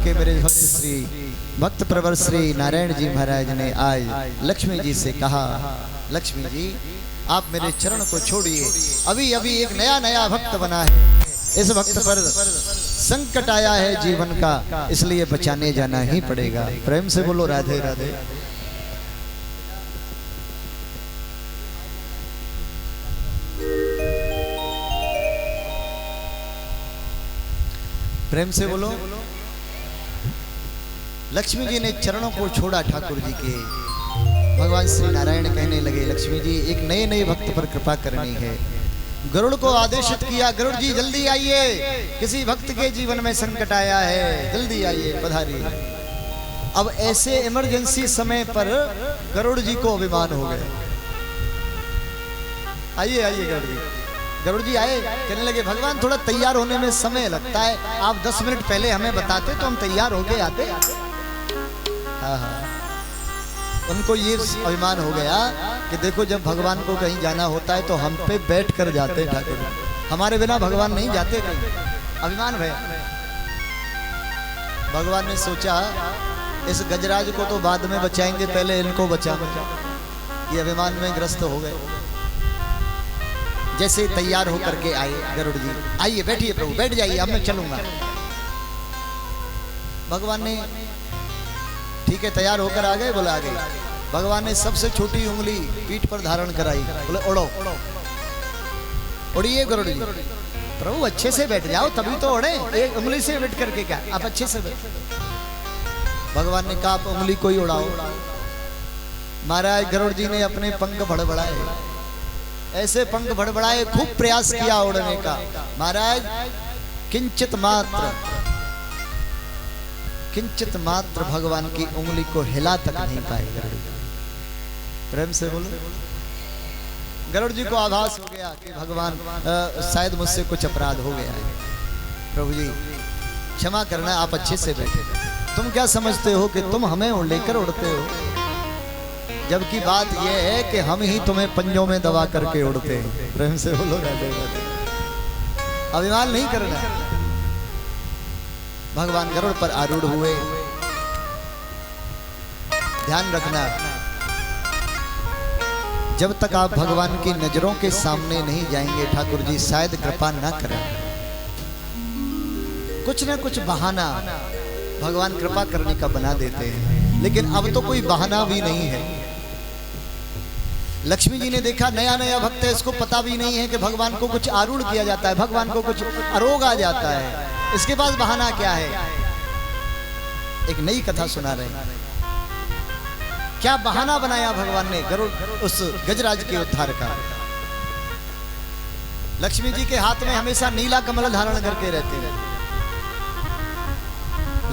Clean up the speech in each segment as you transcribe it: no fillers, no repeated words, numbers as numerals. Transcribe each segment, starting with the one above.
के मेरे भक्त श्री भक्त प्रवर श्री नारायण जी महाराज ने आज लक्ष्मी जी से कहा, लक्ष्मी जी आप मेरे चरण को छोड़िए, अभी अभी एक नया नया भक्त बना है, इस भक्त पर संकट आया है जीवन का, इसलिए बचाने जाना ही पड़ेगा। प्रेम से बोलो राधे राधे। प्रेम से बोलो। लक्ष्मी जी ने चरणों को छोड़ा ठाकुर जी के। भगवान श्री नारायण कहने लगे, लक्ष्मी जी एक नए नए भक्त पर कृपा करनी है। गरुड़ को आदेशित किया, गरुड़ जी जल्दी आइए, किसी भक्त के जीवन में संकट आया है, जल्दी आइए, पधारिए। अब ऐसे इमरजेंसी समय पर गरुड़ जी को अभिमान हो गया। आइए आइए गरुड़ जी। गरुड़ जी आए, कहने लगे भगवान थोड़ा तैयार होने में समय लगता है, आप 10 मिनट पहले हमें बताते तो हम तैयार होके आते। हाँ हाँ, उनको ये अभिमान हो गया कि देखो जब भगवान को कहीं जाना होता है तो हम पे बैठ कर जाते ठाकुर, हमारे बिना भगवान नहीं जाते कहीं, अभिमान भय। भगवान ने सोचा इस गजराज को तो बाद में बचाएंगे, पहले इनको बचा। ये अभिमान में ग्रस्त हो गए। जैसे तैयार होकर के आए गरुड़ जी, आइए बैठिए प्रभु, बैठ जाइए, अब मैं चलूंगा। भगवान ने ठीक है तैयार होकर आ गए, बोला आ गए। भगवान ने सबसे छोटी उंगली पीठ पर धारण कराई, बोले ओढ़ो, उड़िए गरुड़ जी। प्रभु अच्छे से बैठ जाओ तभी तो ओढ़े, एक उंगली से बैठ करके क्या, आप अच्छे से बैठ। भगवान ने कहा आप उंगली को ही उड़ाओ। महाराज गरुड़ जी ने अपने पंख भड़बड़ाए, ऐसे पंख भड़बड़ाए, खूब प्रयास किया उड़ने का। महाराज किंचित मात्र भगवान की उंगली को हिला तक नहीं पाए गरुड़ जी। प्रेम से बोलो। गरुड़ जी को आभास हो गया कि भगवान शायद मुझसे कुछ अपराध हो गया है, प्रभु जी क्षमा करना, आप अच्छे से बैठे। तुम क्या समझते हो कि तुम हमें लेकर उड़ते हो, जबकि बात यह है कि हम ही तुम्हें पंजों में दबा करके उड़ते हैं। प्रेम से बोलो राधे राधे। अभिमान नहीं करना। भगवान गरुड़ पर आरूढ़ हुए। ध्यान रखना, जब तक आप भगवान की नजरों के सामने नहीं जाएंगे ठाकुर जी शायद कृपा ना करें। कुछ ना कुछ बहाना भगवान कृपा करने का बना देते हैं, लेकिन अब तो कोई बहाना भी नहीं है। लक्ष्मी जी ने देखा नया नया भक्त है, इसको पता भी नहीं है कि भगवान को कुछ आरूढ़ किया जाता है, भगवान को कुछ आरोग आ जाता है, इसके पास बहाना क्या है। एक नई कथा सुना रहे हैं, क्या बहाना बनाया भगवान ने गरुड़ उस गजराज के उद्धार का। लक्ष्मी जी के हाथ में हमेशा नीला कमल धारण करके रहते हैं।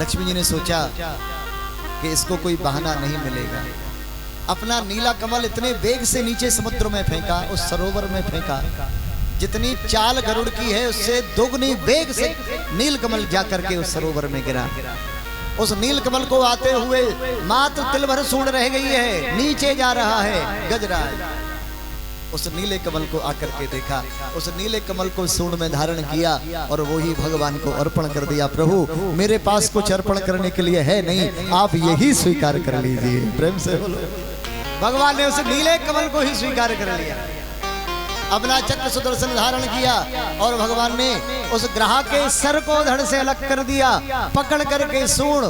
लक्ष्मी जी ने सोचा कि इसको कोई बहाना नहीं मिलेगा। अपना नीला कमल इतने वेग से नीचे समुद्र में फेंका, उस सरोवर में फेंका, जितनी चाल गरुड़ की है उससे दोगुनी वेग से नील कमल जाकर के उस सरोवर में गिरा। उस नील कमल को आते हुए मात्र तिल भर सूंड रह गई है, नीचे जा रहा है गजराज। उस नीले कमल को आकर के देखा, उस नीले कमल को सूंड में धारण किया और वही भगवान को अर्पण कर दिया। प्रभु मेरे पास कुछ अर्पण करने के लिए है नहीं, आप यही स्वीकार कर लीजिए। प्रेम से बोलो। भगवान ने उस नीले कमल को ही स्वीकार कर लिया। अपना चक्र सुदर्शन धारण किया और भगवान ने उस ग्राह के सर को धड़ से अलग कर दिया, पकड़ करके सूंड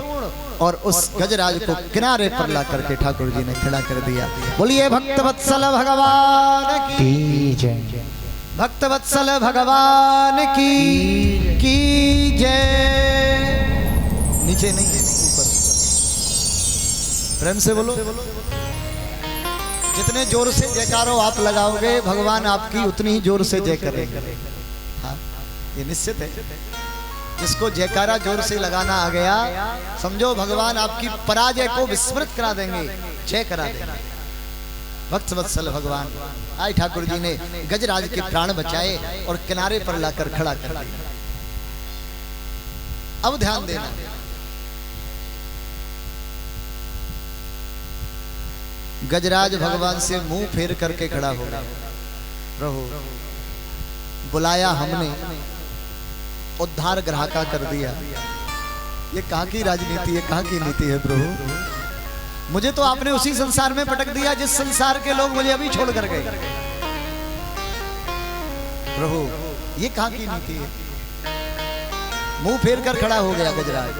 और उस गजराज को किनारे पर ला करके ठाकुर जी ने खड़ा कर दिया। बोलिए भक्तवत्सल भगवान की जय, भक्तवत्सल भगवान की जय। नीचे नहीं है, ऊपर। प्रेम से बोलो। जितने जोर से जयकारो आप लगाओगे भगवान आपकी उतनी ही जोर से जय करेंगे। हाँ ये निश्चित है। जिसको जयकारा जोर से लगाना आ गया समझो भगवान आपकी पराजय को विस्मृत करा देंगे, जय करा देंगे। भक्त वत्सल भगवान आए, ठाकुर जी ने गजराज के प्राण बचाए और किनारे पर लाकर खड़ा कर दिया। अब ध्यान देना, गजराज भगवान से मुंह फेर करके खड़ा हो गया। प्रभु बुलाया हमने, उद्धार ग्राहका कर दिया, ये कहाँ की राजनीति है, कहाँ की नीति है प्रभु? मुझे तो आपने उसी संसार में पटक दिया जिस संसार के लोग मुझे अभी छोड़ कर गए। प्रभु ये कहाँ की नीति है? मुंह फेर कर खड़ा हो गया गजराज।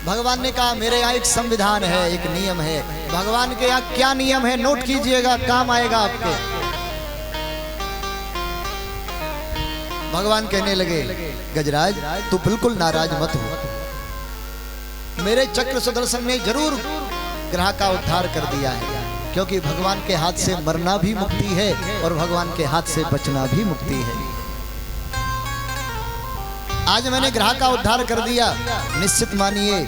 भगवान ने कहा मेरे यहाँ एक संविधान है, एक नियम है। भगवान के यहाँ क्या नियम है नोट कीजिएगा, काम आएगा आपके। भगवान कहने लगे गजराज तू बिल्कुल नाराज मत हो, मेरे चक्र सुदर्शन ने जरूर ग्रह का उद्धार कर दिया है, क्योंकि भगवान के हाथ से मरना भी मुक्ति है और भगवान के हाथ से बचना भी मुक्ति है। आज मैंने ग्रह का उद्धार कर दिया। निश्चित मानिए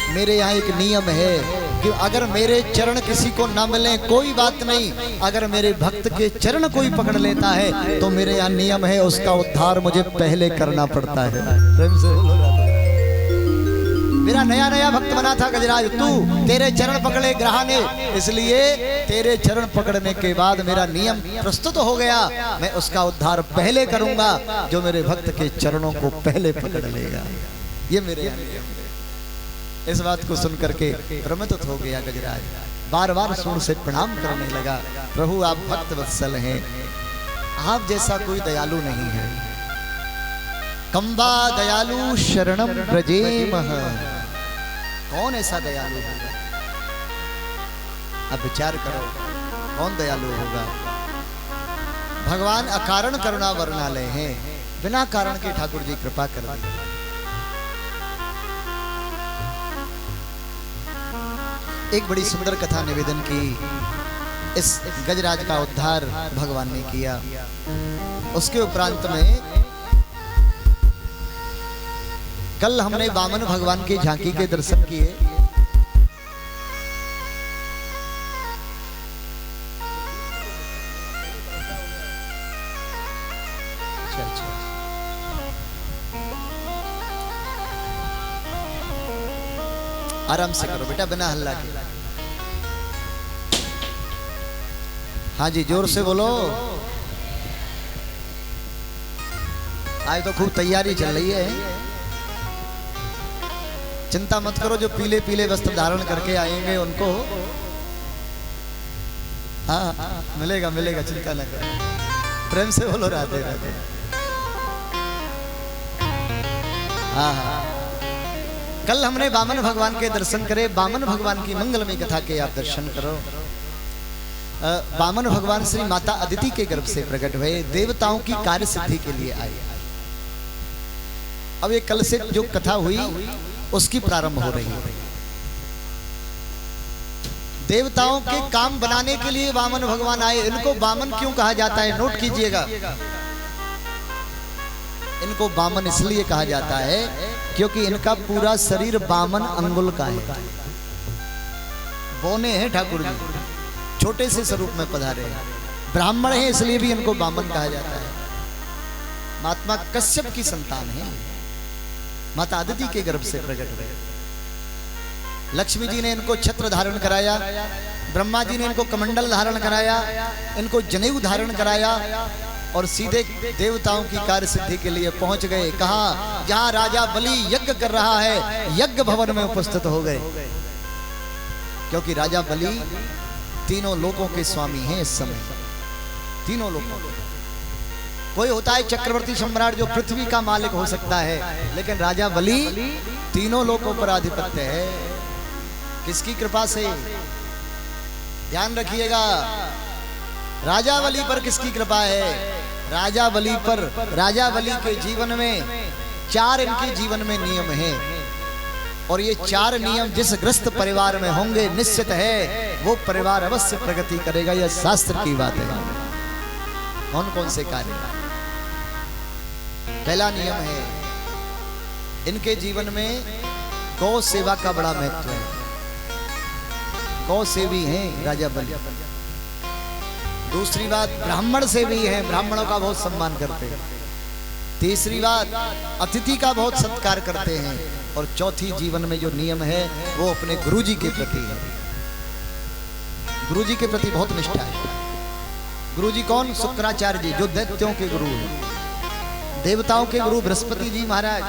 मेरे यहाँ एक नियम है कि अगर मेरे चरण किसी को न मिले कोई बात नहीं, अगर मेरे भक्त के चरण कोई पकड़ लेता है तो मेरे यहाँ नियम है उसका उद्धार मुझे पहले करना पड़ता है। प्रेम से बोलो। मेरा नया नया भक्त बना था गजराज, तू तेरे चरण पकड़े ग्रह ने, इसलिए तेरे चरण पकड़ने के बाद मेरा नियम प्रस्तुत हो गया। मैं उसका उद्धार पहले करूंगा जो मेरे भक्त के चरणों को पहले पकड़ लेगा। ये मेरे नियम है। इस बात को सुनकर के भ्रमित हो गया गजराज, बार बार सूंड से प्रणाम करने लगा। प्रभु आप भक्त वत्सल हैं, आप जैसा कोई दयालु नहीं है। कंबा दयालु शरणम ब्रजेमह, कौन ऐसा दयालु होगा? अब विचार करो कौन दयालु होगा? भगवान अकारण करुणा वर्णालय हैं, बिना कारण के ठाकुर जी कृपा कर दी। एक बड़ी सुंदर कथा निवेदन की, इस गजराज का उद्धार भगवान ने किया। उसके उपरांत में कल हमने वामन भगवान की झांकी के दर्शन किए। आराम से करो बेटा, बिना हल्ला के। हाँ जी जोर से बोलो। आज तो खूब तैयारी चल रही है। चिंता मत करो, जो पीले पीले वस्त्र धारण करके आएंगे उनको हाँ मिलेगा मिलेगा, चिंता न करो। प्रेम से बोलो राधे राधे। हाँ हाँ कल हमने वामन भगवान के दर्शन करे। वामन भगवान की मंगलमय कथा के आप दर्शन करो। वामन भगवान श्री माता अदिति के गर्भ से प्रकट हुए, देवताओं की कार्य सिद्धि के लिए आए। अब ये कल से जो कथा हुई उसकी प्रारंभ हो रही है। देवताओं के काम बनाने के लिए वामन भगवान आए। इनको वामन क्यों कहा जाता है नोट कीजिएगा। इनको वामन इसलिए कहा जाता है क्योंकि इनका पूरा शरीर वामन अंगुल का है। बोने हैं ठाकुर जी, छोटे से स्वरूप में पधारे हैं। ब्राह्मण हैं इसलिए भी इनको वामन कहा जाता है। महात्मा कश्यप की संतान है, माता अदिति के गर्भ से प्रकट हुए। लक्ष्मी जी ने इनको छत्र धारण कराया, ब्रह्मा जी ने इनको कमंडल धारण कराया, इनको जनेऊ धारण कराया और सीधे देवताओं की कार्य सिद्धि के लिए पहुंच गए। कहा जहां राजा बलि यज्ञ कर रहा है, यज्ञ भवन में उपस्थित हो गए। क्योंकि राजा बलि तीनों लोकों के स्वामी हैं इस समय, तीनों लोकों के। कोई होता है चक्रवर्ती सम्राट जो पृथ्वी का मालिक हो सकता है, लेकिन राजा बलि तीनों लोकों पर आधिपत्य है। किसकी कृपा से? ध्यान रखिएगा, राजा बलि पर किसकी कृपा है? राजा बलि पर। राजा बलि के जीवन में 4 इनके जीवन में नियम हैं और ये 4 नियम जिस ग्रस्त परिवार में होंगे निश्चित है वो परिवार अवश्य प्रगति करेगा। यह शास्त्र की बात है। कौन कौन से कार्य? पहला नियम है इनके जीवन में गौ सेवा का बड़ा महत्व है। गौ सेवी हैं राजा बलि। दूसरी बात ब्राह्मण सेवी हैं, ब्राह्मणों का बहुत सम्मान करते हैं। तीसरी बात अतिथि का बहुत सत्कार करते हैं। और चौथी जीवन में जो नियम है वो अपने गुरुजी के प्रति है। गुरुजी के प्रति बहुत निष्ठा है। गुरुजी कौन? शुक्राचार्य जी, जो दैत्यों के गुरु हैं। देवताओं के गुरु बृहस्पति जी महाराज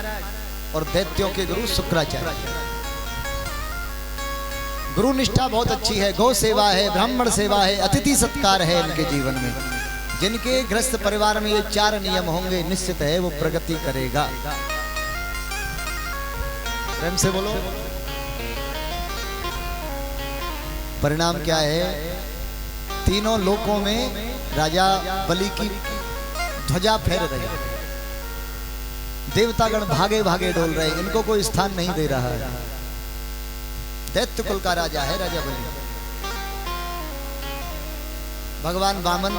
और दैत्यों के गुरु शुक्राचार्य। गुरु निष्ठा बहुत अच्छी है, गौ सेवा है, ब्राह्मण सेवा है, अतिथि सत्कार है इनके जीवन में। जिनके गृहस्थ परिवार में ये 4 नियम होंगे, निश्चित है वो प्रगति करेगा। प्रेम से बोलो। परिणाम क्या है? तीनों लोकों में राजा बलि की ध्वजा फैल रही है, देवतागण भागे भागे डोल रहे, इनको कोई स्थान नहीं दे रहा है। दैत्य कुल का राजा है राजा बलि। भगवान वामन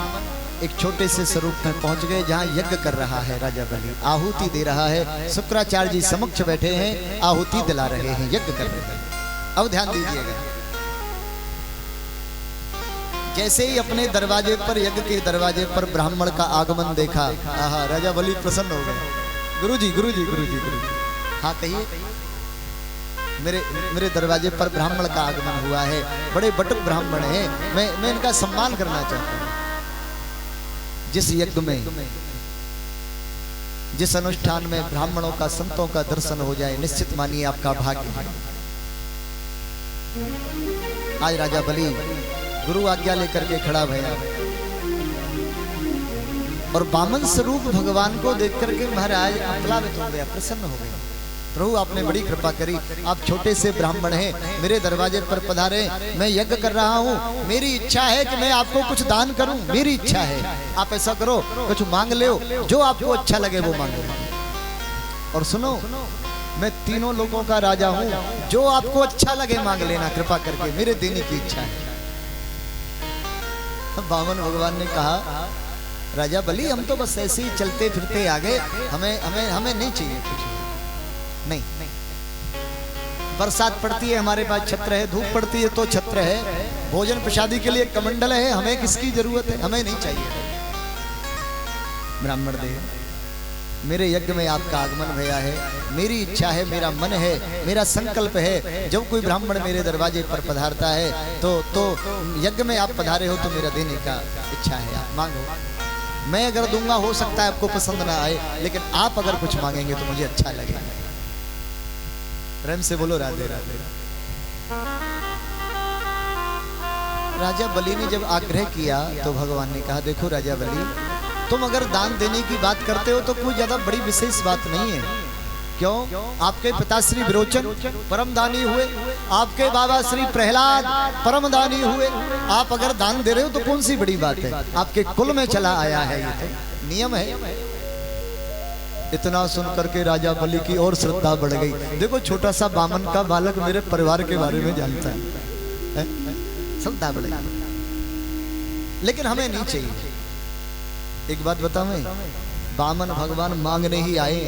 एक छोटे से स्वरूप में पहुंच गए जहां यज्ञ कर रहा है राजा बलि, आहुति दे रहा है। शुक्राचार्य जी समक्ष बैठे हैं, आहुति दिला रहे हैं, यज्ञ कर रहे हैं। अब ध्यान दीजिएगा, जैसे ही अपने दरवाजे पर, यज्ञ के दरवाजे पर ब्राह्मण का आगमन देखा, आहा, राजा बलि प्रसन्न हो गए। गुरुजी गुरुजी गुरुजी गुरुजी, हाँ कहिए। मेरे दरवाजे पर ब्राह्मण का आगमन हुआ है, बड़े बटुक ब्राह्मण हैं, मैं इनका सम्मान करना चाहता हूँ। जिस यज्ञ में, जिस अनुष्ठान में ब्राह्मणों का, संतों का दर्शन हो जाए, निश्चित मानिए आपका भाग्य है। आज राजा बलि गुरु आज्ञा लेकर के खड़ा भया और वामन स्वरूप भगवान को देख करके महाराज अप्लावित हो गया, प्रसन्न हो गया। प्रभु आपने बड़ी कृपा करी, आप छोटे से ब्राह्मण हैं, मेरे दरवाजे पर पधारे, मैं यज्ञ कर रहा हूँ, मेरी इच्छा है कि मैं आपको कुछ दान करूं, मेरी इच्छा है। आप ऐसा करो, कुछ मांग लो, जो आपको अच्छा लगे वो मांग लो। और सुनो, मैं तीनों लोगों का राजा हूँ, जो आपको अच्छा लगे मांग लेना, कृपा करके, मेरे देने की इच्छा है। वामन भगवान ने कहा, राजा बलि हम तो बस ऐसे ही चलते फिरते आ गए, हमें नहीं चाहिए कुछ, नहीं। बरसात पड़ती है हमारे पास छत्र है, धूप पड़ती है तो छत्र है, भोजन प्रसादी के लिए कमंडल है, हमें किसकी जरूरत है, हमें नहीं चाहिए। ब्राह्मण देव, मेरे यज्ञ में आपका आगमन भया है, मेरी इच्छा है, मेरा मन है, मेरा संकल्प है, जब कोई ब्राह्मण मेरे दरवाजे पर पधारता है तो यज्ञ में आप पधारे हो तो मेरा देने का इच्छा है, आप मांगो। मैं अगर दूंगा हो सकता है आपको पसंद ना आए, लेकिन आप अगर कुछ मांगेंगे तो मुझे अच्छा लगेगा। प्रेम से बोलो राधे राधे। राजा बलि ने जब आग्रह किया तो भगवान ने कहा, देखो राजा बलि, तुम अगर दान देने की बात करते हो तो कोई ज्यादा बड़ी विशेष बात नहीं है। क्यों? आपके पिता श्री विरोचन परम दानी हुए, आपके बाबा श्री प्रहलाद परम दानी हुए, आप अगर दान दे रहे हो तो कौन सी बड़ी बात है, आपके कुल में चला आया है, ये तो नियम है। इतना सुन करके राजा बलि की और श्रद्धा बढ़ गई। देखो, छोटा सा बामन का बालक मेरे परिवार के बारे में जानता है, श्रद्धा बढ़ गई। लेकिन हमें नहीं चाहिए। एक बात बताऊं, बामन भगवान मांगने ही आए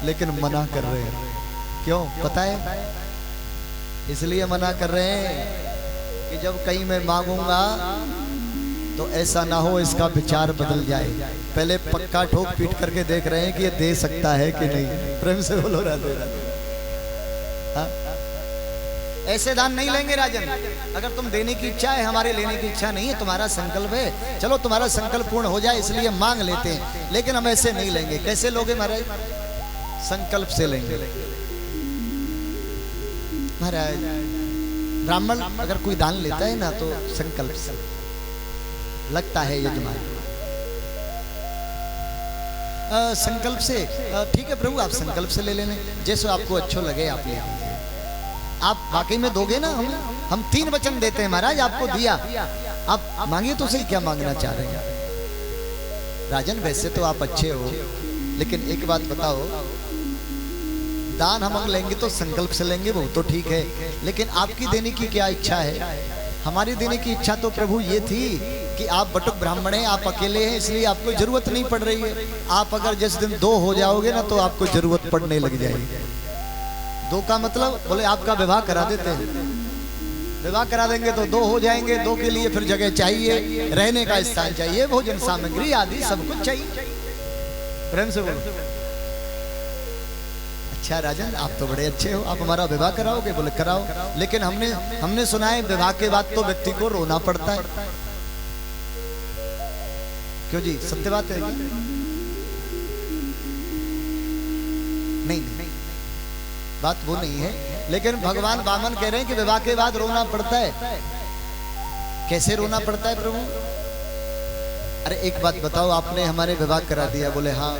लेकिन मना कर रहे हैं। क्यों पता है? इसलिए मना कर रहे हैं कि जब कहीं मैं मांगूंगा तो ऐसा ना हो इसका विचार बदल जाए। पहले पक्का ठोक पीट करके देख रहे हैं कि ये दे सकता है कि नहीं। प्रेम से बोलो राधे राधे। ऐसे दान नहीं लेंगे राजन। अगर तुम देने की इच्छा है, हमारे लेने की इच्छा नहीं है, तुम्हारा संकल्प है, चलो तुम्हारा संकल्प पूर्ण हो जाए इसलिए मांग लेते हैं, लेकिन हम ऐसे नहीं लेंगे। कैसे लोगे महाराज? संकल्प से लेंगे महाराज। ब्राह्मण अगर कोई दान लेता है ना तो संकल्प से लगता है यजमान, संकल्प से। ठीक है प्रभु, आप संकल्प से ले लेने, जैसे आपको अच्छा लगे आप ले लीजिए। आप वाकई में दोगे ना? हम 3 वचन देते हैं महाराज, आपको दिया, आप मांगिए तो सही, क्या मांगना चाह रहे हैं? राजन वैसे तो आप अच्छे हो, लेकिन एक बात बताओ, दान हम लेंगे तो संकल्प से लेंगे, वो तो ठीक है, लेकिन आपकी देने की क्या इच्छा है? हमारी देने की इच्छा तो प्रभु ये थी कि आप बटुक ब्राह्मण हैं, आप अकेले हैं, इसलिए आपको जरूरत नहीं पड़ रही है। आप अगर जिस दिन 2 हो जाओगे ना तो आपको जरूरत पड़ने लग जाएगी। 2 का मतलब बोले आपका विवाह करा देते हैं, विवाह करा देंगे तो 2 हो जाएंगे। 2 के लिए फिर जगह चाहिए, रहने का स्थान चाहिए, भोजन सामग्री आदि सब कुछ चाहिए। प्रेम से बोलो। अच्छा राजन, आप तो बड़े अच्छे हो, आप हमारा विवाह कराओगे? बोले कराओ, लेकिन हमने सुना है विवाह के बाद तो व्यक्ति को रोना पड़ता है। क्यों जी, सत्य बात है कि नहीं? बात वो नहीं है, लेकिन भगवान वामन कह रहे हैं कि विवाह के बाद रोना पड़ता है। कैसे रोना पड़ता है प्रभु? अरे एक बात बताओ, आपने हमारे विवाह करा दिया। बोले हाँ।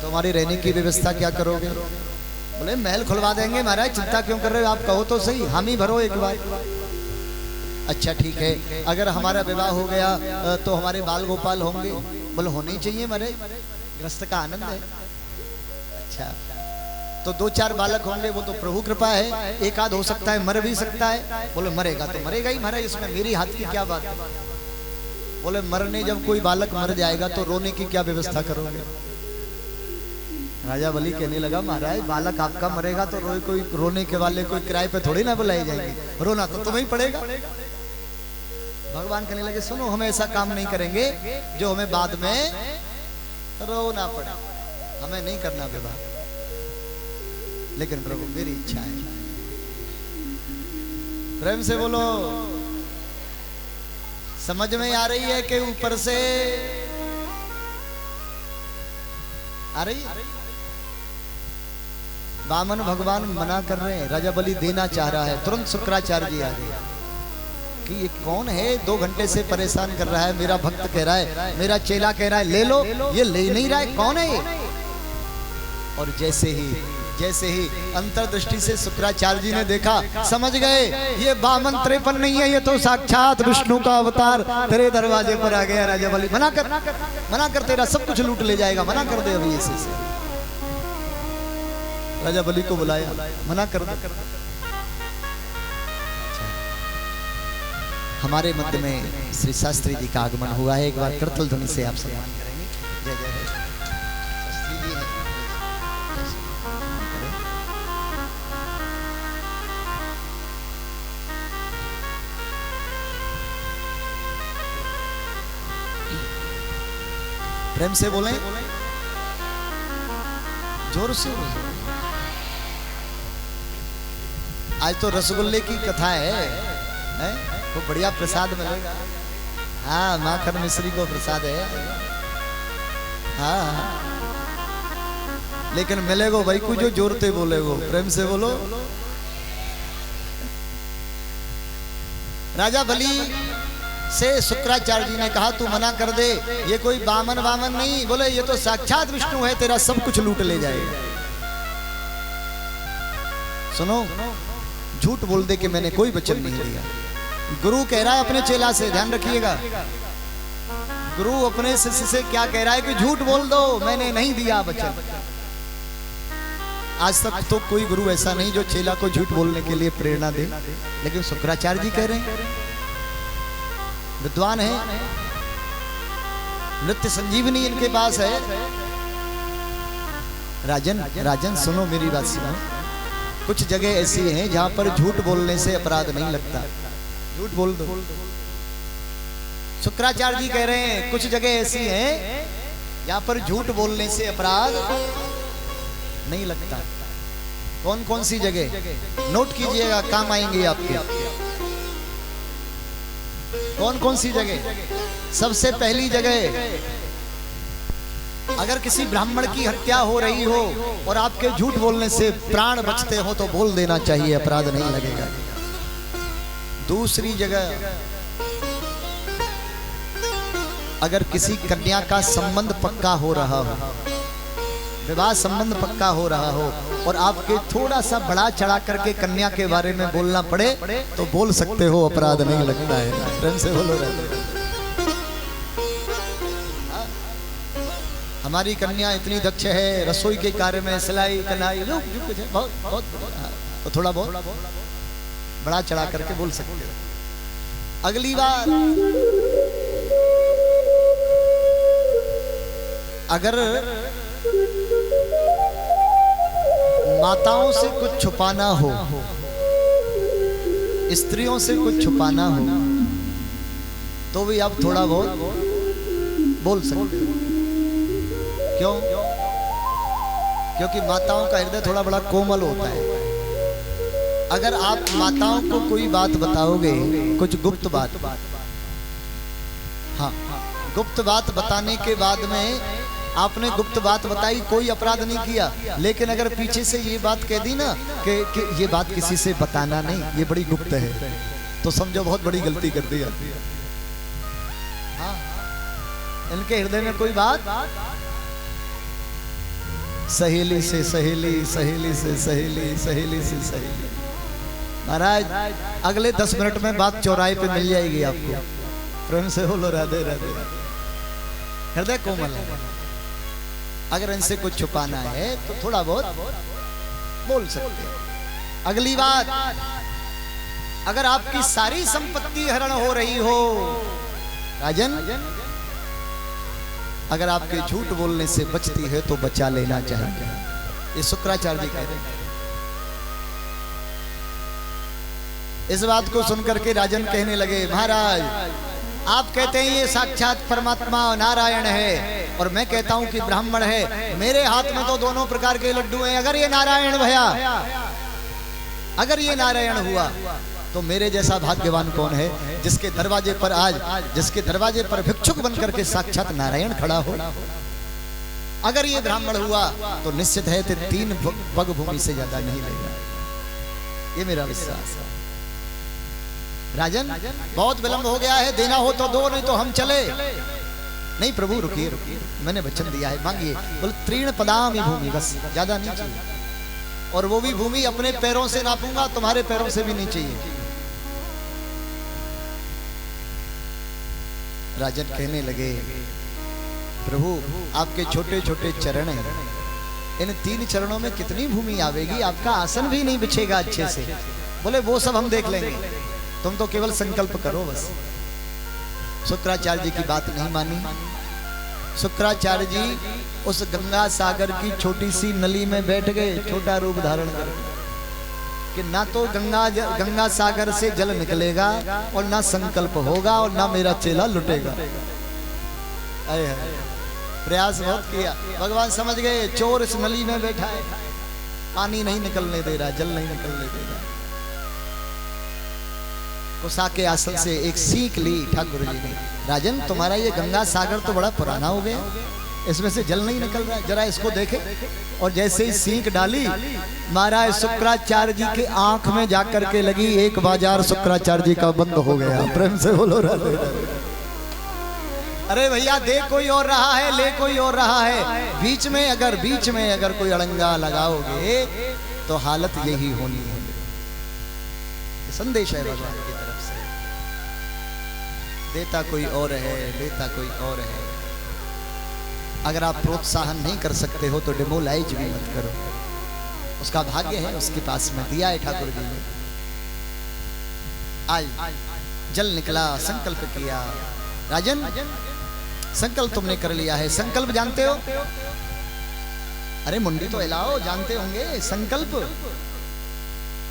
तो हमारी रहने की व्यवस्था क्या करोगे? बोले महल खुलवा देंगे महाराज, चिंता क्यों कर रहे हो? आप कहो तो सही, हम ही भरो एक बार। अच्छा ठीक है, अगर हमारा विवाह हो गया तो हमारे बाल गोपाल होंगे? बोले होने ही चाहिए महाराज, गृहस्थ का आनंद है। अच्छा तो 2-4 बालक होंगे, वो तो प्रभु कृपा है, एक आध हो सकता है, मर भी सकता है। बोले मरेगा तो मरेगा ही महाराज, इसमें मेरी हाथ की क्या बात है? बोले मरने जब कोई बालक मर जाएगा तो रोने की क्या व्यवस्था करोगे? राजा बलि कहने लगा महाराज बालक आपका मरेगा तो कोई रोने के वाले कोई किराए पे थोड़ी ना बुलाई जाएंगे, रोना तो तुम्हें ही पड़ेगा। भगवान कहने लगे सुनो, हम ऐसा काम नहीं करेंगे जो हमें बाद में रोना पड़े, हमें नहीं करना विवाह। लेकिन प्रभु मेरी इच्छा है। प्रेम से बोलो, समझ में आ रही है कि ऊपर से आ रही? वामन भगवान मना कर रहे हैं, राजा बलि देना चाह रहा है। तुरंत शुक्राचार्य जी आ गए कि ये कौन है, 2 घंटे से परेशान कर रहा है, मेरा भक्त कह रहा है, मेरा चेला कह रहा है ले लो, ये ले नहीं रहा है, कौन है ये? और जैसे ही अंतर्दृष्टि से शुक्राचार्य जी ने देखा, समझ गए ये वामन 53 नहीं है, ये तो साक्षात विष्णु का अवतार तेरे दरवाजे पर आ गया। राजा बलि मना कर, तेरा सब कुछ लूट ले जाएगा, मना कर दे अभी इसे से। राजा बलि को बुलाया, मना कर दे। हमारे मध्य में श्री शास्त्री जी का आगमन हुआ है। एक बार करतल ध्वनि से आप सम्मान करेंगे। जय जय है शास्त्री जी है। प्रेम से बोलें, जोर से। आज तो रसगुल्ले की कथा है? तो बढ़िया प्रसाद मिलेगा। हाँ, माखन मिश्री को प्रसाद है। हाँ, लेकिन मिलेगा भाई को जो जोरते बोलेगो। प्रेम से बोलो। राजा बलि से शुक्राचार्य जी ने कहा तू मना कर दे, ये कोई वामन नहीं। बोले ये तो साक्षात विष्णु है, तेरा सब कुछ लूट ले जाएगा। सुनो, झूठ बोल दे कि मैंने कोई वचन नहीं दिया। गुरु कह रहा है अपने चेला से, ध्यान रखिएगा, गुरु अपने शिष्य से क्या कह रहा है कि झूठ बोल दो, मैंने नहीं दिया वचन। आज तक तो कोई गुरु ऐसा नहीं जो चेला को झूठ बोलने के लिए प्रेरणा दे, लेकिन शुक्राचार्य जी कह रहे हैं, विद्वान है, नित्य संजीवनी इनके पास है। राजन सुनो, मेरी बात सुनो। कुछ जगह ऐसी हैं जहां पर झूठ बोलने से अपराध नहीं लगता, झूठ बोल दो। शुक्राचार्य जी कह रहे हैं कुछ जगह ऐसी हैं जहां पर झूठ बोलने से अपराध नहीं लगता। कौन कौन सी जगह? नोट कीजिएगा, काम आएंगे आपके। कौन कौन सी जगह? सबसे पहली जगह, अगर किसी ब्राह्मण की हत्या हो रही हो और आपके झूठ बोलने से प्राण बचते हो तो बोल देना चाहिए, अपराध नहीं लगेगा। दूसरी जगह, अगर किसी कन्या का संबंध पक्का हो रहा हो, विवाह संबंध पक्का हो रहा हो और आपके थोड़ा सा बढ़ा चढ़ा करके कन्या के बारे में बोलना पड़े तो बोल सकते हो, अपराध नहीं लगता है। प्रेम से बोलो। हमारी कन्या इतनी दक्ष है, रसोई के कार्य में, सिलाई कढ़ाई जो कुछ है, बहुत तो थोड़ा बहुत बढ़ा चढ़ा करके बोल सकते हो। अगली बार, अगर माताओं से कुछ छुपाना हो, स्त्रियों से कुछ छुपाना हो, तो भी आप थोड़ा बहुत बोल सकते हो। क्यों? क्योंकि माताओं का हृदय थोड़ा बड़ा कोमल होता है। अगर आप माताओं को कोई बात बताओगे, कुछ गुप्त बात, हाँ, गुप्त बात बताने के बाद में आपने गुप्त बात बताई, कोई अपराध नहीं किया, लेकिन अगर पीछे से ये बात कह दी ना कि ये बात किसी से बताना नहीं, ये बड़ी गुप्त है, तो समझो बहुत बड़ी गलती कर दी। हाँ, इनके हृदय में कोई बात, सहेली से सहेली, सहेली से सहेली, सहेली से सहेली। महाराज अगले 10 मिनट में बात चौराहे पे मिल जाएगी आपको। प्रेम से बोलो राधे राधे। हृदय कोमल है, अगर इनसे कुछ छुपाना है तो थोड़ा बहुत बोल सकते हैं। अगली बात, अगर आपकी सारी संपत्ति हरण हो रही हो राजन, अगर आपके झूठ बोलने से बचती है तो बचा लेना चाहिए। ये शुक्राचार्य जी कह रहे हैं। इस बात को सुनकर के राजन कहने लगे, महाराज आप कहते हैं ये साक्षात परमात्मा नारायण है और मैं कहता हूं कि ब्राह्मण है, मेरे हाथ में तो दोनों प्रकार के लड्डू हैं। अगर ये नारायण भया, अगर ये नारायण हुआ तो मेरे जैसा भाग्यवान कौन है जिसके दरवाजे पर आज, जिसके दरवाजे पर भिक्षुक बनकर के साक्षात नारायण खड़ा हो। अगर ये ब्राह्मण हुआ तो निश्चित है 3 पग भूमि से ज्यादा नहीं लेगा, ये मेरा विश्वास है। राजन बहुत विलंब हो गया है, देना हो तो दो, नहीं तो हम चले। नहीं प्रभु रुकिए रुकिए, मैंने वचन दिया है, मांगिए। बोले 3 पदामी भूमि, बस ज्यादा नहीं चाहिए, और वो भी भूमि अपने पैरों से नापूंगा, तुम्हारे पैरों से भी नहीं चाहिए। राजन कहने लगे, प्रभु आपके छोटे छोटे चरण हैं, इन 3 चरणों में कितनी भूमि आवेगी, आपका आसन भी नहीं बिछेगा अच्छे से। बोले वो सब हम देख लेंगे, तुम तो केवल संकल्प करो बस। शुक्राचार्य जी की बात नहीं मानी। शुक्राचार्य जी उस गंगा सागर की छोटी सी नली में बैठ गए, छोटा रूप धारण कर, कि ना तो गंगा सागर से जल निकलेगा और ना संकल्प होगा और ना मेरा चेला लुटेगा। प्रयास बहुत किया, भगवान समझ गए चोर इस नली में बैठा है, पानी नहीं निकलने दे रहा, जल नहीं निकलने दे रहा। कुसा के आसन से एक सीख ली ठाकुर जी ने, राजन तुम्हारा ये गंगा सागर तो बड़ा पुराना हो गया, इसमें से जल नहीं निकल रहा, जरा इसको देखे। और जैसे ही सीख डाली, महाराज शुक्राचार्य जी के आंख में जाकर के लगी, एक बाजार शुक्राचार्य जी का बंद हो गया। प्रेम से बोलो राधे राधे। अरे भैया दे कोई और रहा है, ले कोई और रहा है, बीच में अगर कोई अड़ंगा लगाओगे तो हालत यही होनी है। संदेश है भगवान की तरफ से, देता कोई और है, लेता कोई और है। अगर आप प्रोत्साहन नहीं कर सकते हो तो डिमोलाइज भी मत करो, उसका भाग्य है, उसके पास में दिया है ठाकुर जी ने। आज जल निकला, संकल्प किया। राजन संकल्प तुमने कर लिया है, संकल्प जानते हो? अरे मुंडी तो हिलाओ, जानते होंगे संकल्प।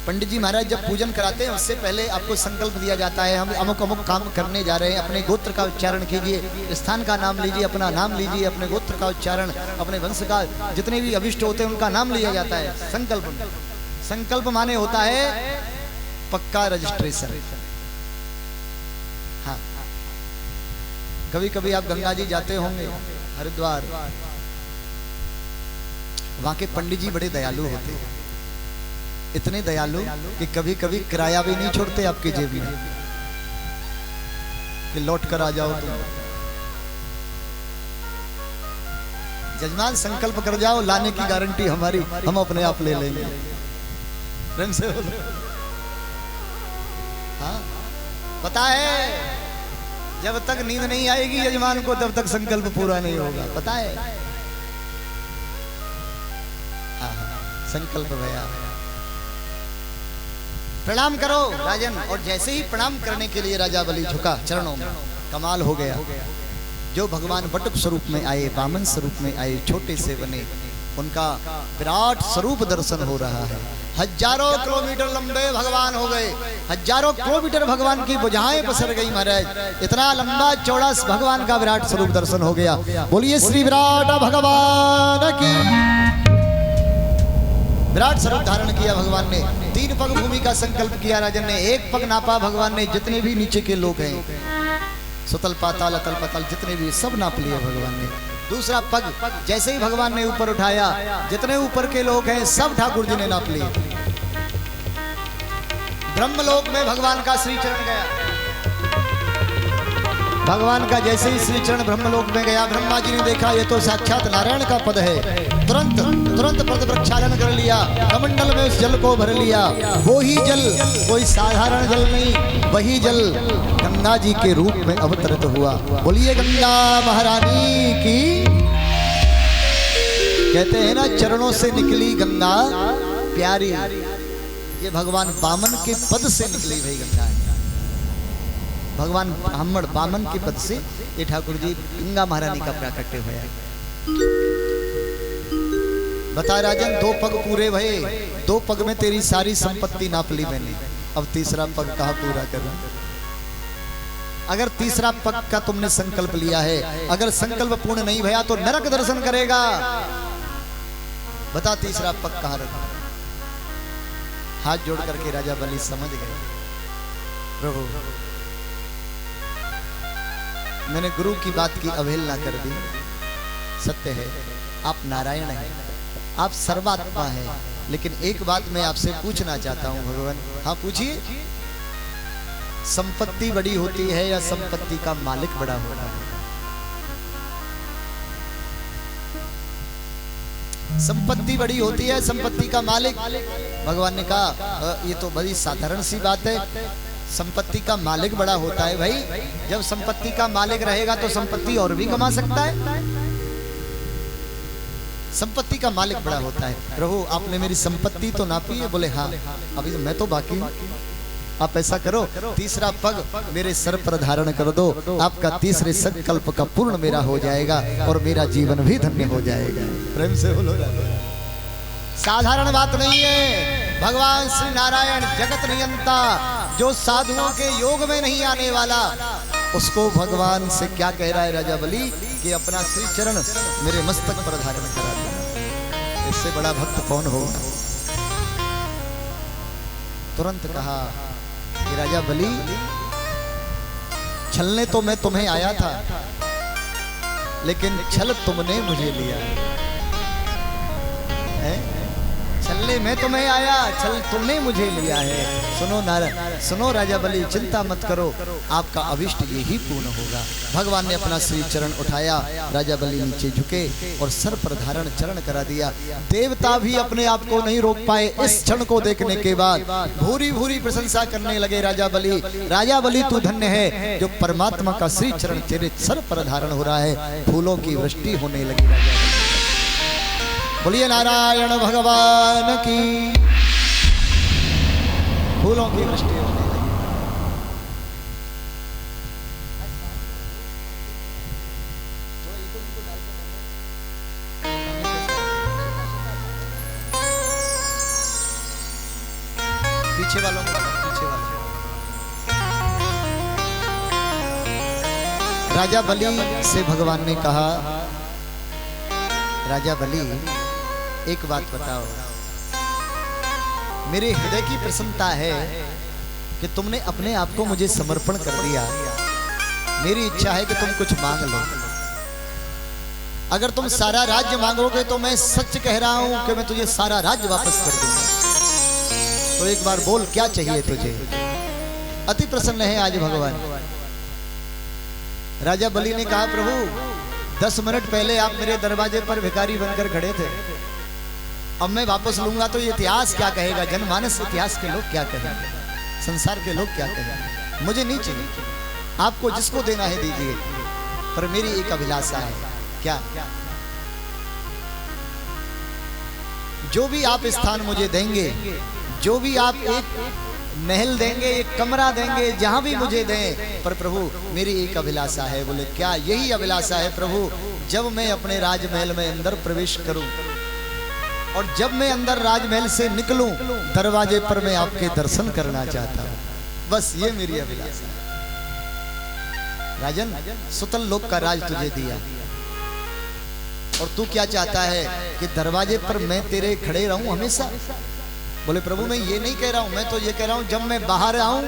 पंडित जी महाराज जब पूजन कराते हैं उससे पहले आपको संकल्प दिया जाता है, हम अमुक अमुक काम करने जा रहे हैं, अपने गोत्र का उच्चारण कीजिए, स्थान का नाम लीजिए, अपना नाम लीजिए, अपने गोत्र का उच्चारण, अपने वंश का जितने भी अभिष्ट होते हैं उनका नाम लिया जाता है। संकल्प, संकल्प माने होता है पक्का रजिस्ट्रेशन। हाँ, कभी कभी आप गंगा जी जाते होंगे हरिद्वार, वहां के पंडित जी बड़े दयालु होते हैं, इतने दयालु कि कभी कभी किराया भी नहीं छोड़ते आपकी जेब में कि लौट कर आ जाओ तुम। जजमान संकल्प कर जाओ, लाने की गारंटी हमारी, हम अपने आप ले लेंगे। प्रेम से बोलो। हाँ पता है, जब तक नींद नहीं आएगी यजमान को तब तक संकल्प पूरा नहीं होगा, पता है। संकल्प भया, प्रणाम करो राजन। और जैसे ही प्रणाम करने के लिए राजा बलि झुका चरणों में, कमाल हो गया। जो भगवान बटुक स्वरूप में आए, वामन स्वरूप में आए, छोटे से बने, उनका विराट स्वरूप दर्शन हो रहा है। हजारों किलोमीटर लंबे भगवान हो गए, हजारों किलोमीटर भगवान की भुजाएं पसर गई महाराज। इतना लंबा चौड़ा भगवान का विराट स्वरूप दर्शन हो गया। बोलिए श्री विराट भगवान की। विराट स्वरूप धारण किया भगवान ने, 3 पग भूमि का संकल्प किया राजन ने, 1 पग नापा भगवान ने। जितने भी नीचे के लोग हैं, सुतल पाताल अतल पतल जितने भी, सब नाप लिए भगवान ने। दूसरा पग जैसे ही भगवान ने ऊपर उठाया, जितने ऊपर के लोग हैं सब ठाकुर जी ने नाप लिए। ब्रह्मलोक में भगवान का श्री चरण गया। भगवान का जैसे ही श्री चरण ब्रह्मलोक में गया, ब्रह्मा जी ने देखा ये तो साक्षात नारायण का पद है। तुरंत तुरंत पद प्रक्षालन कर लिया, कमंडल में उस जल को भर लिया। वो ही जल, कोई साधारण जल नहीं, वही जल गंगा जी के रूप में अवतरित हुआ। बोलिए गंगा महारानी की। कहते हैं ना, चरणों से निकली गंगा प्यारी। ये भगवान बामन के पद से निकली भाई गंगा है। भगवान ब्राह्मण बामन के पद से ये ठाकुर जी गंगा महारानी का प्राकट्य हुआ है। बता राजन, 2 पग पूरे भये, 2 पग में तेरी सारी संपत्ति नाप ली मैंने, अब तीसरा पग कहाँ पूरा करना। अगर तीसरा पग का तुमने संकल्प लिया है, अगर संकल्प पूर्ण नहीं भया तो नरक दर्शन करेगा। बता तीसरा पग कहाँ रखा। हाथ जोड़ करके राजा बलि समझ गए, प्रभु मैंने गुरु की बात की अवहेलना कर दी। सत्य है, आप नारायण हैं, आप सर्वात्मा हैं, लेकिन एक बात मैं आपसे पूछना चाहता हूं भगवान। हाँ पूछिए। संपत्ति बड़ी होती है या संपत्ति का मालिक बड़ा होता है? संपत्ति बड़ी होती है, संपत्ति का मालिक। भगवान ने कहा ये तो बड़ी साधारण सी बात है, संपत्ति का मालिक बड़ा होता है। भाई जब संपत्ति का मालिक रहेगा तो संपत्ति और भी कमा सकता है। संपत्ति का मालिक बड़ा होता है। प्रभु आपने मेरी संपत्ति तो नापी है? बोले हाँ, अभी तो मैं तो बाकी हूँ। आप ऐसा करो, तीसरा पग मेरे सर पर धारण कर दो, आपका तीसरे संकल्प का पूर्ण मेरा हो जाएगा और मेरा जीवन भी धन्य हो जाएगा। प्रेम से बोलो। साधारण बात नहीं है। भगवान श्री नारायण जगत नियंता, जो साधुओं के योग में नहीं आने वाला, उसको भगवान से क्या कह रहा है राजा बलि कि अपना श्री चरण मेरे मस्तक पर धारण करा देना। इससे बड़ा भक्त कौन होगा? तुरंत कहा कि राजा बलि, छलने तो मैं तुम्हें आया था, लेकिन छल तुमने मुझे लिया है। छलने में तुम्हें आया, छल तुमने मुझे लिया है। सुनो सुनो राजा बलि, चिंता मत करो, आपका अभिष्ट यही पूर्ण होगा। भगवान ने अपना श्री चरण उठाया, राजा बलि नीचे झुके और सर पर धारण चरण करा दिया। देवता भी अपने आप को नहीं रोक पाए। इस क्षण को देखने के बाद भूरी भूरी प्रशंसा करने लगे राजा बलि। राजा बलि तू धन्य है, जो परमात्मा का श्री चरण तेरे सर पर धारण हो रहा है। फूलों की वृष्टि होने लगी राजा बलि। बोलिए नारायण भगवान की। फूलों की वृष्टि होने लगी। पीछे वालों को, पीछे वालों। राजा बलि से भगवान ने कहा, राजा बलि एक बात बताओ, मेरे हृदय की प्रसन्नता है कि तुमने अपने आप को मुझे समर्पण कर दिया। मेरी इच्छा है कि तुम कुछ मांग लो। अगर तुम सारा राज्य मांगोगे तो मैं सच कह रहा हूं कि मैं तुझे सारा राज्य वापस कर दूंगा। तो एक बार बोल, क्या चाहिए तुझे? अति प्रसन्न है आज भगवान। राजा बलि ने कहा, प्रभु 10 मिनट पहले आप मेरे दरवाजे पर भिखारी बनकर खड़े थे, अब मैं वापस लूंगा तो ये इतिहास क्या कहेगा? जनमानस इतिहास के लोग क्या कहेंगे? संसार के लोग क्या कहेंगे? मुझे नहीं चाहिए, आपको जिसको देना है दीजिए, पर मेरी एक अभिलाषा है। क्या? जो भी आप स्थान मुझे देंगे, जो भी आप एक महल देंगे, एक कमरा देंगे, जहां भी मुझे दें, पर प्रभु मेरी एक अभिलाषा है। बोले क्या? यही अभिलाषा है प्रभु, जब मैं अपने राजमहल में अंदर प्रवेश करूं और जब मैं अंदर राजमहल से निकलूं, दरवाजे पर मैं आपके दर्शन करना चाहता हूं। बस ये मेरी अभिलाषा है। राजन, सुतल लोक का राज तुझे दिया और तू क्या चाहता है कि दरवाजे पर मैं तेरे खड़े रहूं हमेशा? बोले प्रभु मैं ये नहीं कह रहा हूं, मैं तो ये कह रहा हूं जब मैं बाहर आऊं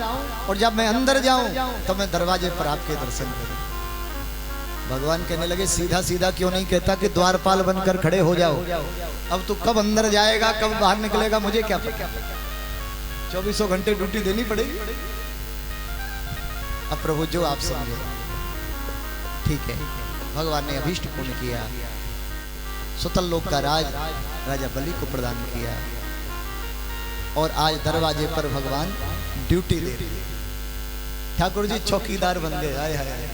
और जब मैं अंदर जाऊं तो मैं दरवाजे पर आपके दर्शन करूं। भगवान कहने लगे सीधा सीधा क्यों नहीं कहता कि द्वारपाल बनकर खड़े हो जाओ। अब तू कब अंदर जाएगा कब बाहर निकलेगा मुझे क्या पता। 24 घंटे ड्यूटी देनी पड़ेगी। अब प्रभु जो आप समझो ठीक है। भगवान ने अभीष्ट पूर्ण किया, सुतल लोक का राज राजा बलि को प्रदान किया और आज दरवाजे पर भगवान ड्यूटी दे रहे हैं। ठाकुर जी चौकीदार बन गए। हाय हाय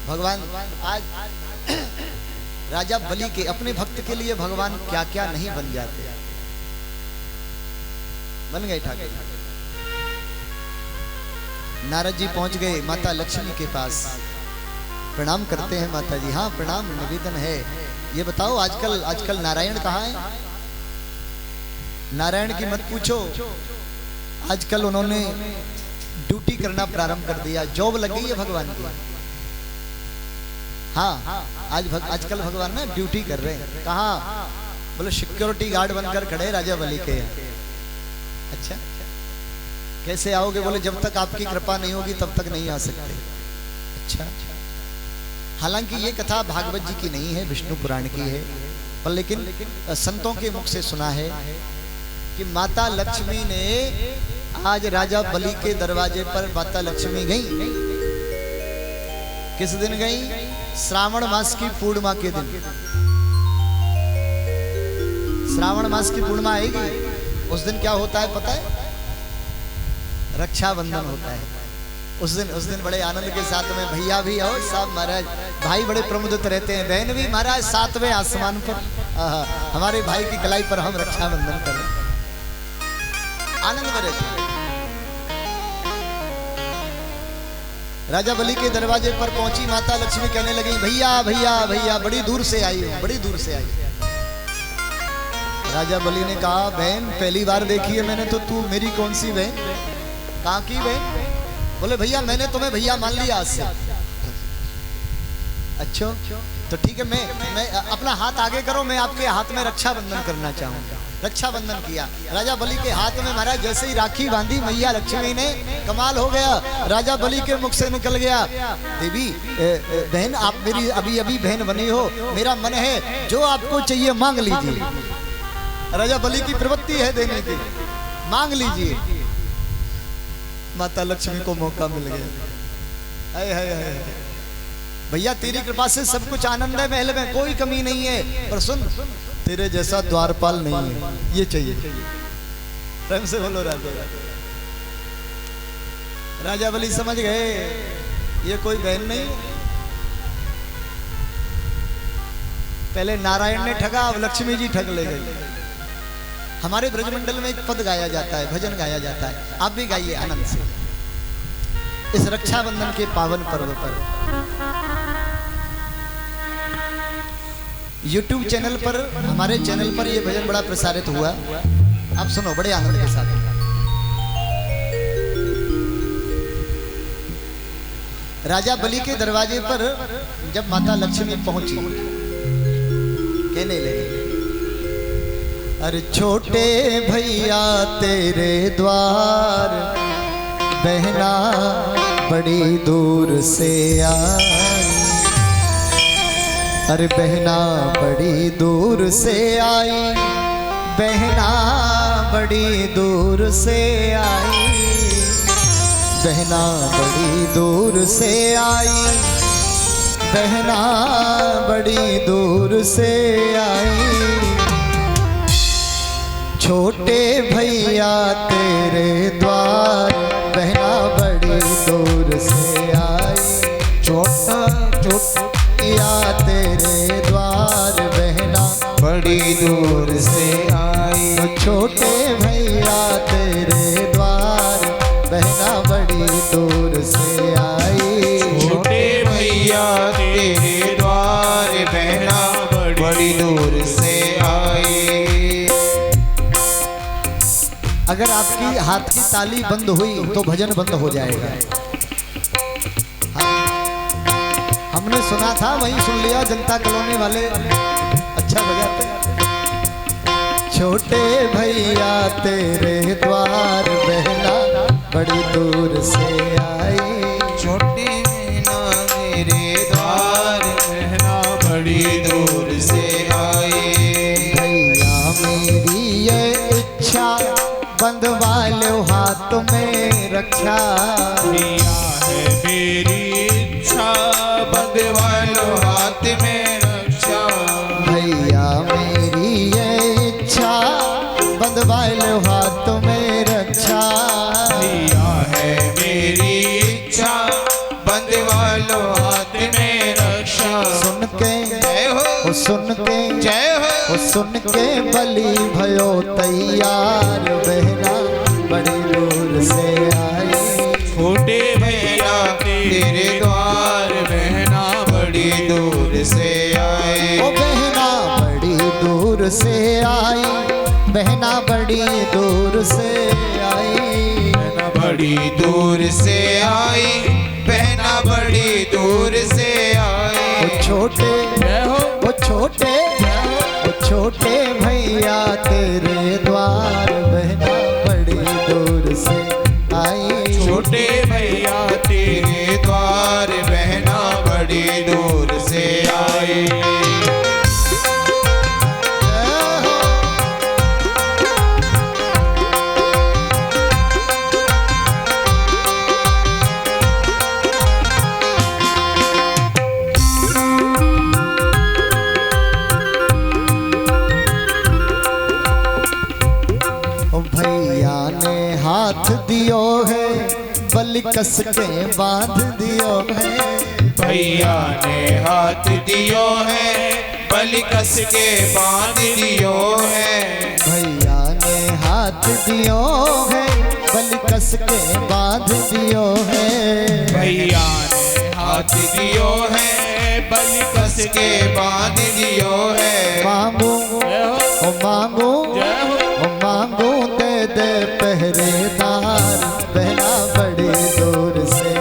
भगवान आज राजा बलि के अपने भक्त के लिए भगवान क्या क्या नहीं बन जाते, बन गए ठाकुर। नारद जी पहुंच गए माता लक्ष्मी के पास, प्रणाम करते हैं माता जी। हाँ प्रणाम, निवेदन है। ये बताओ आजकल नारायण कहाँ है? नारायण की मत पूछो, आजकल उन्होंने ड्यूटी करना प्रारंभ कर दिया, जॉब लग गई है भगवान की। हाँ आजकल भगवान ना ड्यूटी कर रहे हैं। कहाँ? बोले सिक्योरिटी गार्ड बनकर खड़े राजा बलि के। अच्छा कैसे आओगे? बोले जब तक आपकी कृपा नहीं होगी तब तक नहीं आ सकते। अच्छा हालांकि ये कथा भागवत जी की नहीं है, विष्णु पुराण की है, पर लेकिन संतों के मुख से सुना है कि माता लक्ष्मी ने आज राजा बलि के दरवाजे पर माता लक्ष्मी गई। किस दिन गई? श्रावण मास की पूर्णिमा के दिन। श्रावण मास की पूर्णिमा आएगी, उस दिन क्या होता है पता है? रक्षाबंधन होता है। उस दिन बड़े आनंद के साथ में भैया भी और सब महाराज भाई बड़े प्रमुदित रहते हैं, बहन भी महाराज 7वें आसमान पर हमारे भाई की कलाई पर हम रक्षाबंधन करें, आनंद में रहते हैं। राजा बलि के दरवाजे पर पहुंची माता लक्ष्मी, कहने लगी भैया भैया भैया बड़ी दूर से आई हूं, बड़ी दूर से आई। राजा बलि ने कहा बहन पहली बार देखी है मैंने तो, तू मेरी कौन सी बहन? कहाँ की बहन? बोले भैया मैंने तुम्हें भैया मान लिया आज से। अच्छा तो ठीक है, मैं अपना हाथ आगे करो, मैं आपके हाथ में रक्षाबंधन करना चाहूंगा। रक्षाबंधन किया राजा बलि के हाथ में। महाराज जैसे ही राखी बांधी मैया लक्ष्मी ने, कमाल हो गया। राजा बलि के मुख से निकल गया देवी बहन आप मेरी अभी अभी बहन बनी हो, मेरा मन है जो आपको चाहिए मांग लीजिए। राजा बलि की प्रवृत्ति है देने की, मांग लीजिए। माता लक्ष्मी को मौका मिल गया। हाय हाय हाय भैया तेरी कृपा से सब कुछ आनंद है, महल में कोई कमी नहीं है, पर सुन तेरे जैसा द्वारपाल नहीं है, ये चाहिए। प्रेम से बोलो राजा। राजा बलि समझ गए ये कोई बहन नहीं। पहले नारायण ने ठगा, अब लक्ष्मी जी ठग ले गई। हमारे ब्रजमंडल में एक पद गाया जाता है, भजन गाया जाता है, आप भी गाइए आनंद से इस रक्षाबंधन के पावन पर्व पर। YouTube चैनल पर, हमारे चैनल पर यह भजन बड़ा प्रसारित हुआ, आप सुनो बड़े आनंद के साथ। राजा बलि के दरवाजे पर जब माता लक्ष्मी पहुंची, कहने लगी अरे छोटे भैया तेरे द्वार बहना बड़ी दूर से आई। अरे बहना बड़ी दूर से आई, बहना बड़ी दूर से आई, बहना बड़ी दूर से आई, बहना बड़ी दूर से आई। छोटे भैया तेरे द्वार बहना बड़ी दूर से आई। छोटा छोटिया तेरे द्वार बहना बड़ी दूर से आई। छोटे भैया तेरे द्वार बहना बड़ी दूर से आई। छोटे भैया तेरे द्वार बहना बड़ी दूर से आई। अगर आपकी हाथ की ताली बंद हुई तो भजन बंद हो जाएगा। हमने सुना था, वहीं सुन लिया, जनता कॉलोनी वाले अच्छा बजाते। छोटे भैया तेरे द्वार बहना बड़ी दूर से आई। छोटे बहना तेरे द्वार रक्षा। किया है मेरी इच्छा बंधवा लो हाथ में रक्षा। भैया मेरी ये इच्छा बंधवा लो हाथ में रक्षा। किया है मेरी इच्छा बंधवा लो हाथ में रक्षा। सुन के जय हो, सुन के जय हो, सुन के बलि भयो तैयार बहना बड़ी दूर से आई। छोटे भैया तेरे द्वार बहना बड़ी दूर से आए। ओ बहना बड़ी दूर से आई, बहना बड़ी दूर से आई। बहना बड़ी दूर से आई, बहना बड़ी दूर से आई। ओ छोटे ओ छोटे ओ छोटे भैया तेरे द्वार बहना बड़ी दूर से आई। छोटे भैया तेरे द्वार बहना बड़ी दूर से आई। भैया ने हाथ दियो है बलि कस के बांध दियो है। भैया ने हाथ दियो है बलि कस के बांध दियो है। भैया ने हाथ दियो है बलि कस के बांध दियो है। भैया ने हाथ दियो है बलि कस के बांध दियो है। मांगू ओ मांगू ओ मांगू दे दे पहरेदार बहना बड़ी दूर से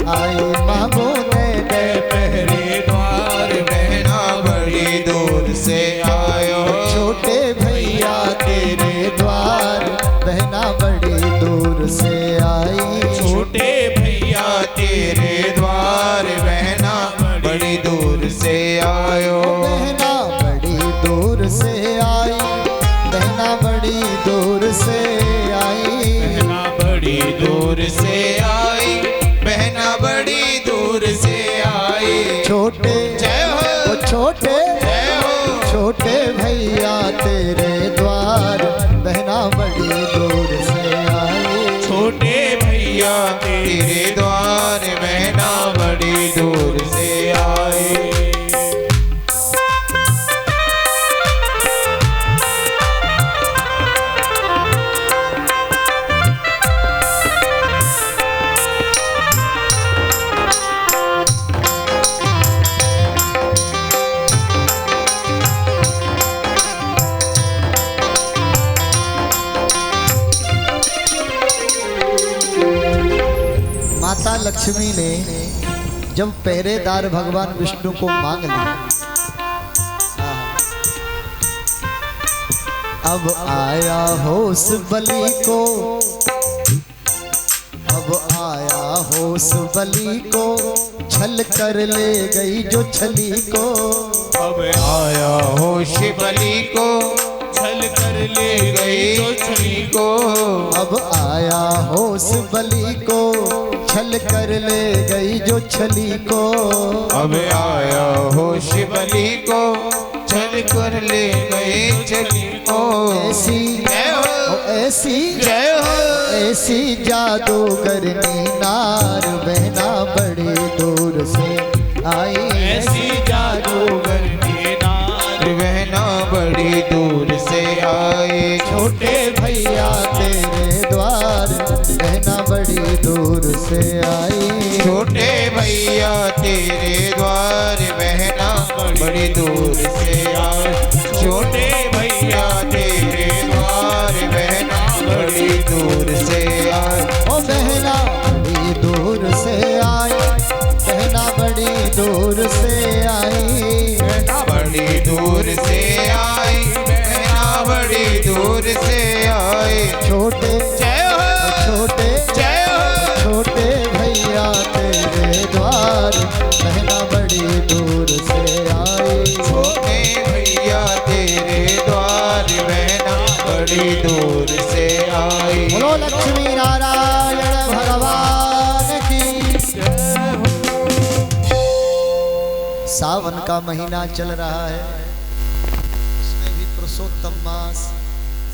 आई। मांगू दे दे पहरेदार बहना बड़ी दूर से आयो। छोटे भैया तेरे द्वार बहना बड़ी दूर से आई। छोटे भैया तेरे द्वार बहना बड़ी दूर से आयो। बहना बड़ी दूर से आई, बहना बड़ी दूर से आई। बहना बड़ी दूर से आई, बहना बड़ी दूर से आई। छोटे जय हो, ओ छोटे जय हो, छोटे भैया तेरे द्वार बहना बड़ी दूर से आई। छोटे भैया तेरे द्वार बहना बड़ी दूर से आई। माता लक्ष्मी ने जब पहरेदार भगवान विष्णु को मांग लिया, अब आया होश बलि को, अब आया होश बलि को, छल कर ले गई जो छली को। अब आया होश बलि को, छल कर ले गई जो छली को। अब आया होश बलि को, छल कर ले गई जो छली को। अब आया होश बलि को, छल कर ले गई छली को। ऐसी जय हो, ऐसी जय हो, ऐसी जादूगरनी नार बहना बड़ी दूर से आई। ऐसी जादूगरनी नार बहना बड़ी दूर से आई। छोटे भैया तेरे द्वार बहना बड़ी दूर से आई। छोटे भैया तेरे द्वार बहना बड़ी दूर से आई। छोटे भैया तेरे द्वार बहना बड़ी दूर से आई। ओ बहना बड़ी दूर से आई, बहना बड़ी दूर से आई। बहना बड़ी दूर से आई, बहना बड़ी दूर से आई। छोटे जय हो, छोटे जय हो, छोटे भैया तेरे द्वार बहना बड़ी दूर से आई। छोटे भैया तेरे द्वार बहना बड़ी दूर से आई। बोलो लक्ष्मी नारायण भगवान सावन का महीना चल रहा है, उसमें भी पुरुषोत्तम मास